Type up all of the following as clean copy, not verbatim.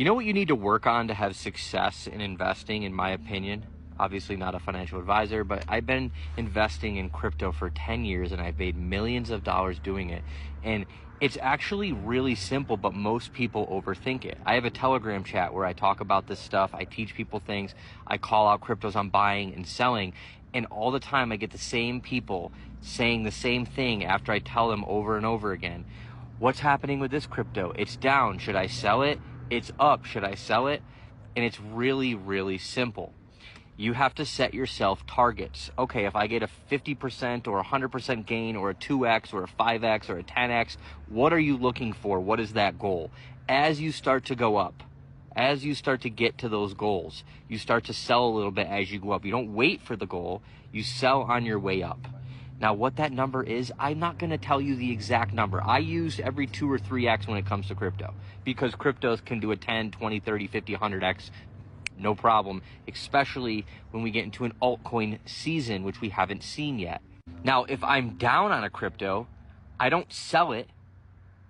You know what you need to work on to have success in investing, in my opinion? Obviously not a financial advisor, but I've been investing in crypto for 10 years and I've made millions of dollars doing it. And it's actually really simple, but most people overthink it. I have a Telegram chat where I talk about this stuff. I teach people things. I call out cryptos I'm buying and selling. And all the time I get the same people saying the same thing after I tell them over and over again. What's happening with this crypto? It's down. Should I sell it? It's up. Should I sell it? And it's really, really simple. You have to set yourself targets. Okay, if I get a 50% or 100% gain or a 2x or a 5x or a 10x, what are you looking for? What is that goal? As you start to go up, as you start to get to those goals, you start to sell a little bit as you go up. You don't wait for the goal. You sell on your way up. Now, what that number is, I'm not going to tell you the exact number. I use every 2 or 3x when it comes to crypto because cryptos can do a 10, 20, 30, 50, 100x. No problem, especially when we get into an altcoin season, which we haven't seen yet. Now, if I'm down on a crypto, I don't sell it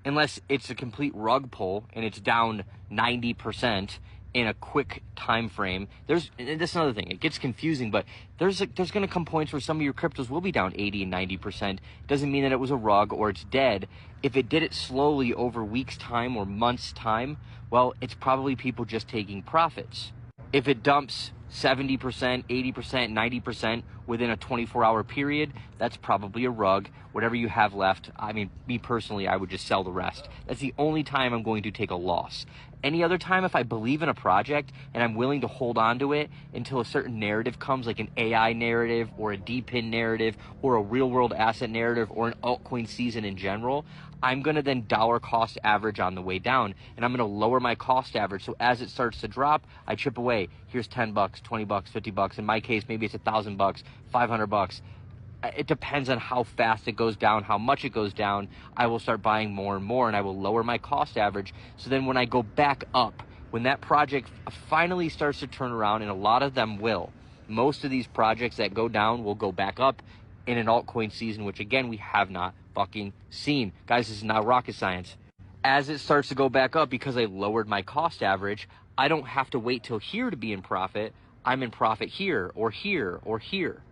unless it's a complete rug pull and it's down 90% in a quick time frame. And that's another thing. It gets confusing, but there's going to come points where some of your cryptos will be down 80 and 90%. It doesn't mean that it was a rug or it's dead. If it did it slowly over weeks' time or months' time, well, it's probably people just taking profits. If it dumps 70%, 80%, 90% within a 24-hour period, that's probably a rug. Whatever you have left, I mean, me personally, I would just sell the rest. That's the only time I'm going to take a loss. Any other time, if I believe in a project and I'm willing to hold on to it until a certain narrative comes, like an AI narrative or a DePIN narrative or a real-world asset narrative or an altcoin season in general, I'm going to then dollar cost average on the way down, and I'm going to lower my cost average. So as it starts to drop, I chip away. Here's $10, $20, $50. In my case, maybe it's $1,000, $500. It depends on how fast it goes down, how much it goes down. I will start buying more and more, and I will lower my cost average. So then when I go back up, when that project finally starts to turn around, and a lot of them will, most of these projects that go down will go back up in an altcoin season, which again, we have not fucking seen. Guys, this is not rocket science. As it starts to go back up, because I lowered my cost average, I don't have to wait till here to be in profit. I'm in profit here or here or here.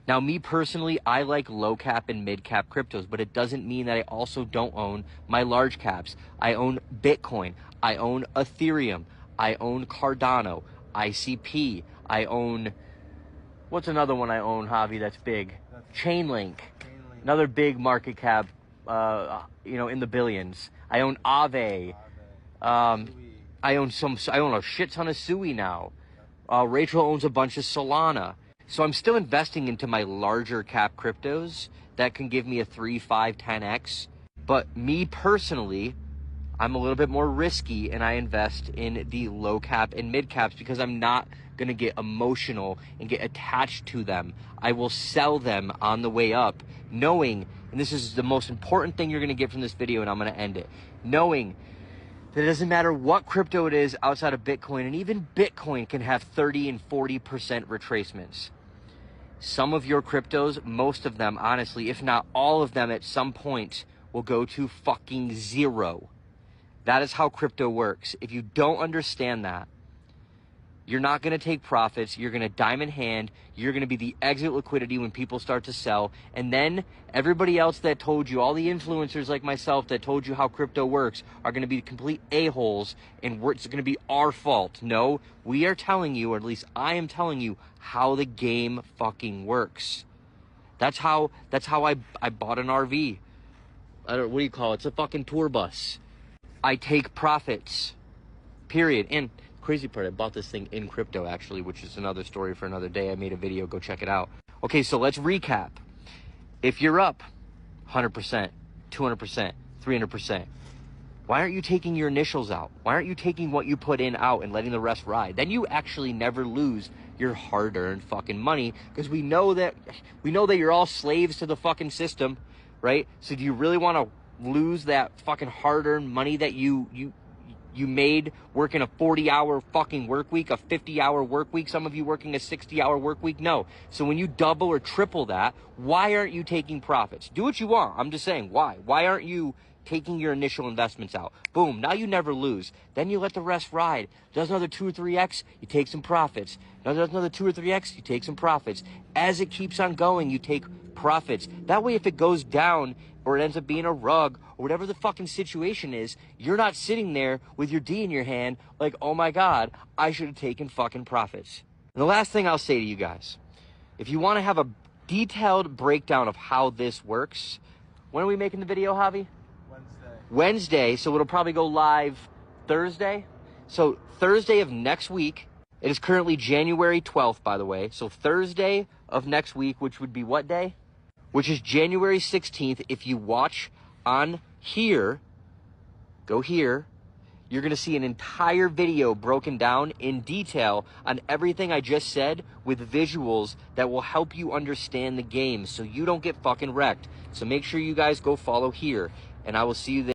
Now, me personally, I like low cap and mid cap cryptos, but it doesn't mean that I also don't own my large caps. I own Bitcoin. I own Ethereum. I own Cardano, ICP. I own, what's another one I own, Javi, that's big? Chainlink. Another big market cap, in the billions. I own Aave. I own a shit ton of Sui now. Rachel owns a bunch of Solana. So I'm still investing into my larger cap cryptos that can give me a 3, 5, 10x. But me personally, I'm a little bit more risky and I invest in the low cap and mid caps because I'm not going to get emotional and get attached to them. I will sell them on the way up, knowing, and this is the most important thing you're going to get from this video, and I'm going to end it, knowing that it doesn't matter what crypto it is outside of Bitcoin, and even Bitcoin can have 30 and 40% retracements. Some of your cryptos, most of them, honestly, if not all of them at some point, will go to fucking zero. That is how crypto works. If you don't understand that, you're not going to take profits. You're going to diamond hand. You're going to be the exit liquidity when people start to sell. And then everybody else that told you, all the influencers like myself that told you how crypto works, are going to be complete a-holes, and it's going to be our fault. No, we are telling you, or at least I am telling you, how the game fucking works. That's how I bought an RV. What do you call it? It's a fucking tour bus. I take profits, period. And crazy part, I bought this thing in crypto actually, which is another story for another day. I made a video, go check it out. Okay, so let's recap. If you're up 100%, 200%, 300%, why aren't you taking your initials out? Why aren't you taking what you put in out and letting the rest ride? Then you actually never lose your hard-earned fucking money, because we know that you're all slaves to the fucking system, right? So do you really want to lose that fucking hard-earned money that you made working a 40-hour fucking work week, a 50-hour work week, some of you working a 60-hour work week? No. So when you double or triple that, why aren't you taking profits? Do what you want. I'm just saying, why? Why aren't you taking your initial investments out. Boom, now you never lose. Then you let the rest ride. Does another 2 or 3x, you take some profits. Does another 2 or 3x, you take some profits. As it keeps on going, you take profits. That way, if it goes down or it ends up being a rug or whatever the fucking situation is, you're not sitting there with your D in your hand like, oh my God, I should have taken fucking profits. And the last thing I'll say to you guys, if you want to have a detailed breakdown of how this works, when are we making the video, Javi? Wednesday, so it'll probably go live Thursday. So Thursday of next week, it is currently January 12th, by the way. So Thursday of next week, which would be what day? Which is January 16th. If you watch on here, go here, you're going to see an entire video broken down in detail on everything I just said with visuals that will help you understand the game so you don't get fucking wrecked. So make sure you guys go follow here, and I will see you there.